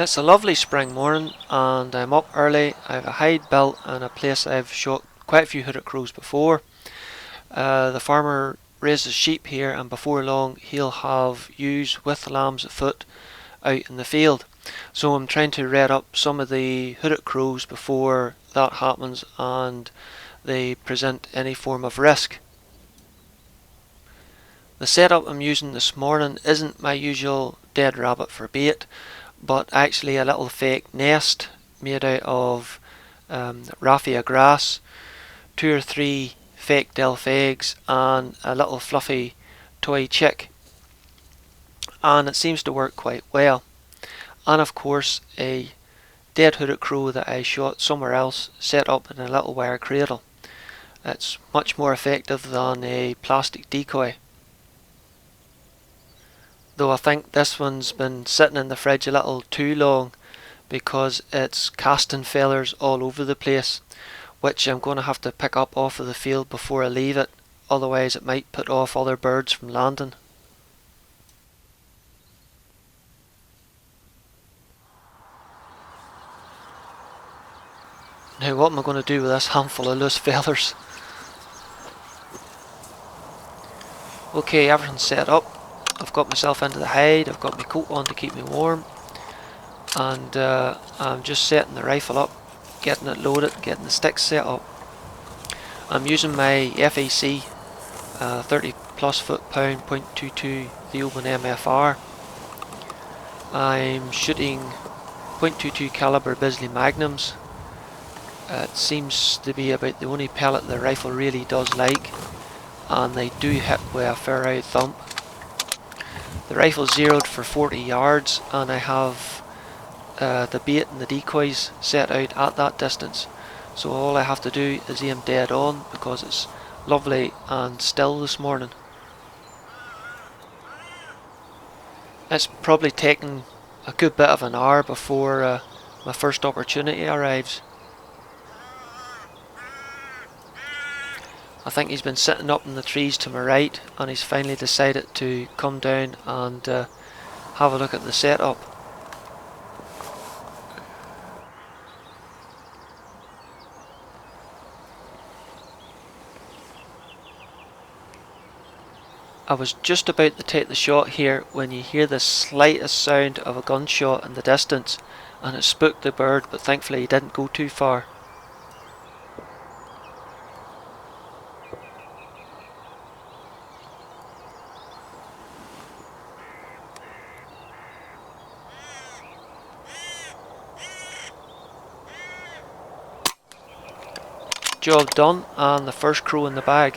It's a lovely spring morning and I'm up early. I have a hide built and a place I've shot quite a few hooded crows before. The farmer raises sheep here and before long he'll have ewes with lambs afoot out in the field. So I'm trying to red up some of the hooded crows before that happens and they present any form of risk. The setup I'm using this morning isn't my usual dead rabbit for bait, but actually a little fake nest made out of raffia grass, 2 or 3 fake delf eggs and a little fluffy toy chick, and it seems to work quite well. And of course a dead hooded crow that I shot somewhere else set up in a little wire cradle. It's much more effective than a plastic decoy. Though I think this one's been sitting in the fridge a little too long because it's casting feathers all over the place, which I'm going to have to pick up off of the field before I leave it, otherwise it might put off other birds from landing. Now what am I going to do with this handful of loose feathers? Okay, everything's set up. I've got myself into the hide, I've got my coat on to keep me warm, and I'm just setting the rifle up, getting it loaded, getting the sticks set up. I'm using my FAC 30 plus foot-pound .22 Theoben MFR. I'm shooting .22 caliber Bisley Magnums. It seems to be about the only pellet the rifle really does like, and they do hit with a fair out thump. The rifle's zeroed for 40 yards and I have the bait and the decoys set out at that distance, so all I have to do is aim dead on because it's lovely and still this morning. It's probably taken a good bit of an hour before my first opportunity arrives. I think he's been sitting up in the trees to my right and he's finally decided to come down and have a look at the setup. I was just about to take the shot here when you hear the slightest sound of a gunshot in the distance, and it spooked the bird, but thankfully he didn't go too far. Job done, and the first crow in the bag.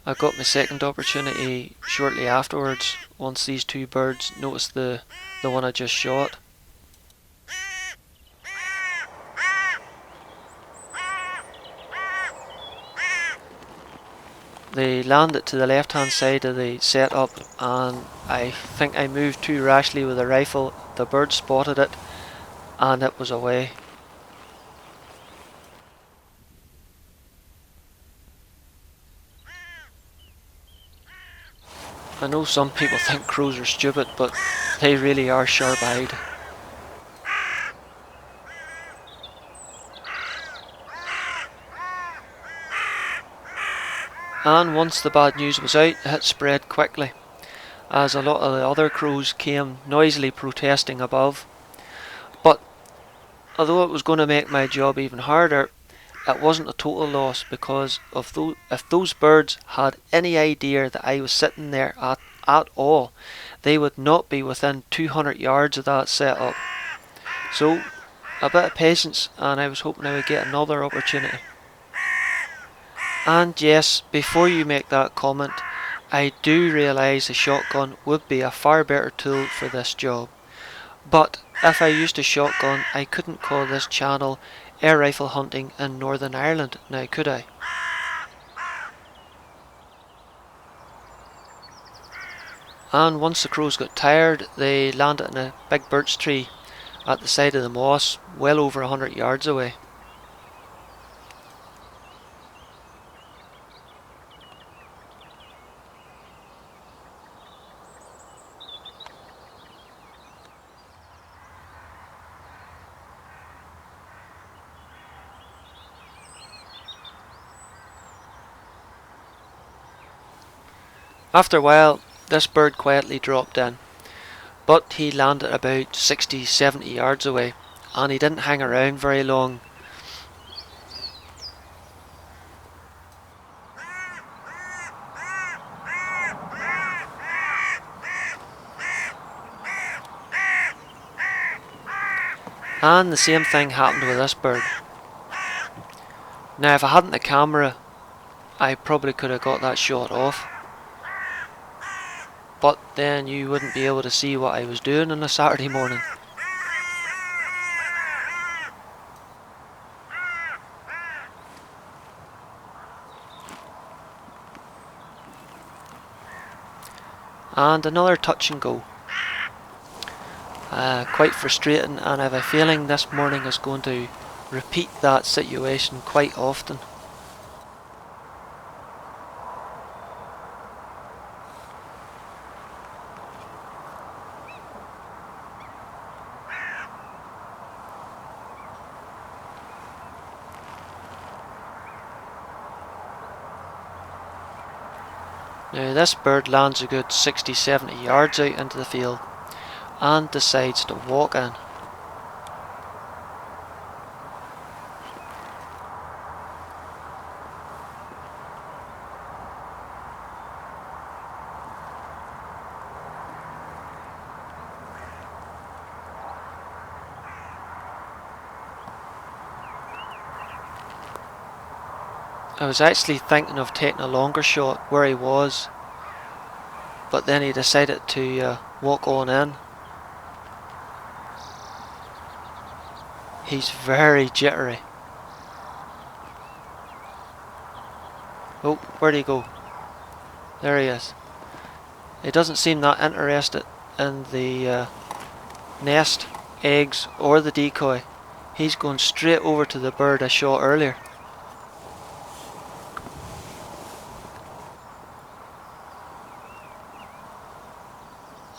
I got my second opportunity shortly afterwards once these two birds noticed the one I just shot. They landed to the left hand side of the setup and I think I moved too rashly with the rifle. The bird spotted it and it was away. I know some people think crows are stupid, but they really are sharp-eyed. And once the bad news was out, it spread quickly, as a lot of the other crows came noisily protesting above. But although it was going to make my job even harder, it wasn't a total loss, because if those birds had any idea that I was sitting there at all, they would not be within 200 yards of that setup. So a bit of patience and I was hoping I would get another opportunity. And yes, before you make that comment, I do realise a shotgun would be a far better tool for this job. But if I used a shotgun, I couldn't call this channel Air Rifle Hunting in Northern Ireland, now could I? And once the crows got tired, they landed in a big birch tree at the side of the moss, well over 100 yards away. After a while, this bird quietly dropped in, but he landed about 60-70 yards away, and he didn't hang around very long. And the same thing happened with this bird. Now if I hadn't the camera, I probably could have got that shot off. But then you wouldn't be able to see what I was doing on a Saturday morning. And another touch and go. Quite frustrating, and I have a feeling this morning is going to repeat that situation quite often. Now this bird lands a good 60-70 yards out into the field and decides to walk in. I was actually thinking of taking a longer shot where he was, but then he decided to walk on in. He's very jittery. Oh, where'd he go? There he is. He doesn't seem that interested in the nest, eggs, or the decoy. He's going straight over to the bird I shot earlier.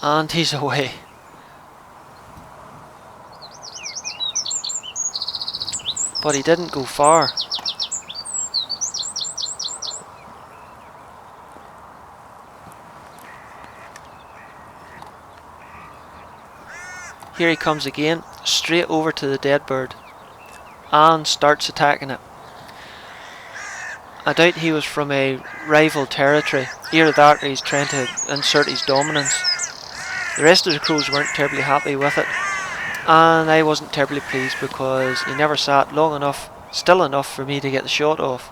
And he's away. But he didn't go far. Here he comes again, straight over to the dead bird, and starts attacking it. I doubt he was from a rival territory. Either that or he's trying to insert his dominance. The rest of the crows weren't terribly happy with it, and I wasn't terribly pleased because he never sat long enough, still enough for me to get the shot off.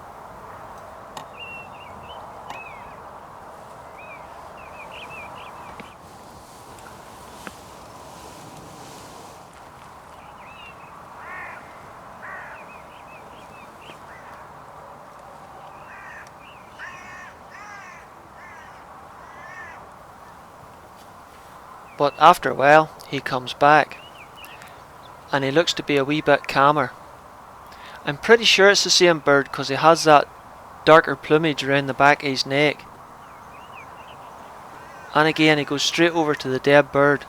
But after a while, he comes back, and he looks to be a wee bit calmer. I'm pretty sure it's the same bird because he has that darker plumage around the back of his neck. And again, he goes straight over to the dead bird.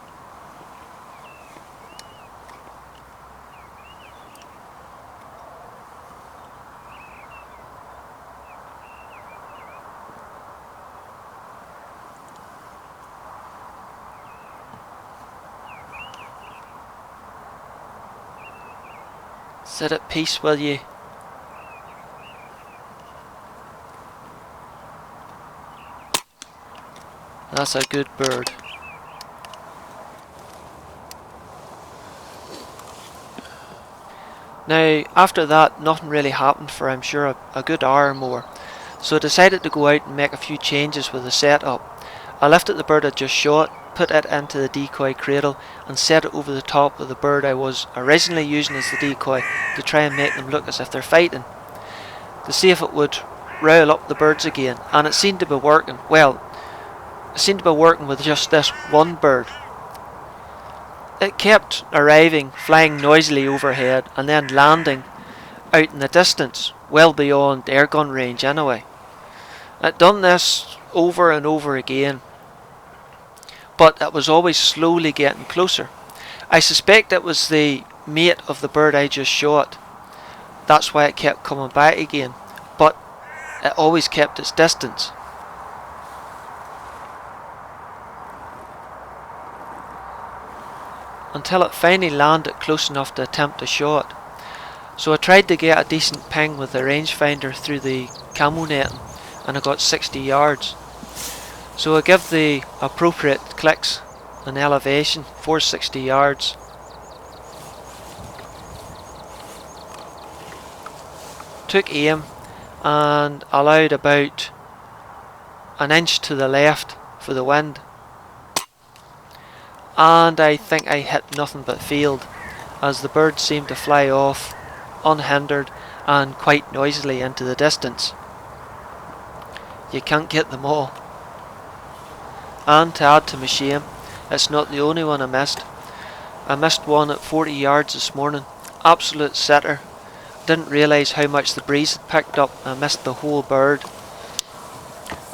Sit at peace, will ye? That's a good bird. Now, after that, nothing really happened for, I'm sure, a good hour or more. So I decided to go out and make a few changes with the setup. I lifted the bird I just shot, put it into the decoy cradle, and set it over the top of the bird I was originally using as the decoy to try and make them look as if they're fighting, to see if it would rile up the birds again, and it seemed to be working. Well, it seemed to be working with just this one bird. It kept arriving, flying noisily overhead, and then landing out in the distance, well beyond airgun range anyway. It done this over and over again, but it was always slowly getting closer. I suspect it was the mate of the bird I just shot. That's why it kept coming back again, but it always kept its distance. Until it finally landed close enough to attempt a shot. So I tried to get a decent ping with the rangefinder through the camo netting, and I got 60 yards. So I give the appropriate clicks and elevation for 60 yards. Took aim and allowed about an inch to the left for the wind. And I think I hit nothing but field, as the bird seemed to fly off unhindered and quite noisily into the distance. You can't get them all. And to add to my shame, it's not the only one I missed. I missed one at 40 yards this morning. Absolute sitter. Didn't realise how much the breeze had picked up. I missed the whole bird.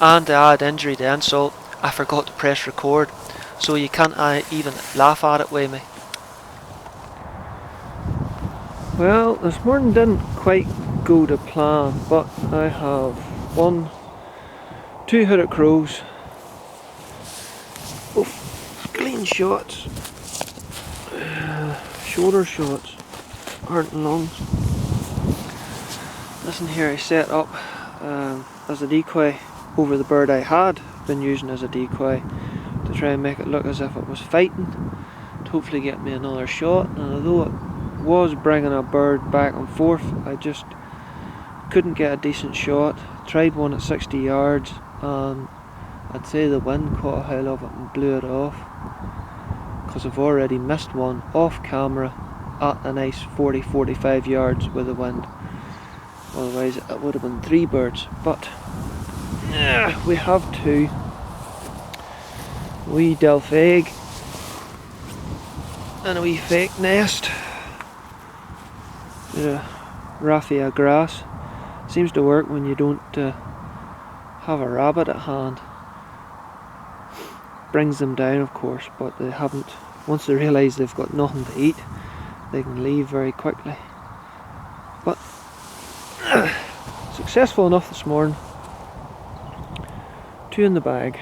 And to add injury to insult, I forgot to press record, so you can't even laugh at it with me. Well, this morning didn't quite go to plan, but I have two hooded crows. Both clean shots. Shoulder shots, heart and lungs. Listen here, I set up as a decoy over the bird I had been using as a decoy to try and make it look as if it was fighting, to hopefully get me another shot. And although it was bringing a bird back and forth, I just couldn't get a decent shot. Tried one at 60 yards and I'd say the wind caught a howl of it and blew it off, because I've already missed one off camera at a nice 40-45 yards with the wind. Otherwise it would have been 3 birds, but we have 2. A wee delf egg and a wee fake nest. Raffia grass. Seems to work when you don't have a rabbit at hand. Brings them down, of course, but they haven't. Once they realise they've got nothing to eat, they can leave very quickly. But successful enough this morning. 2 in the bag.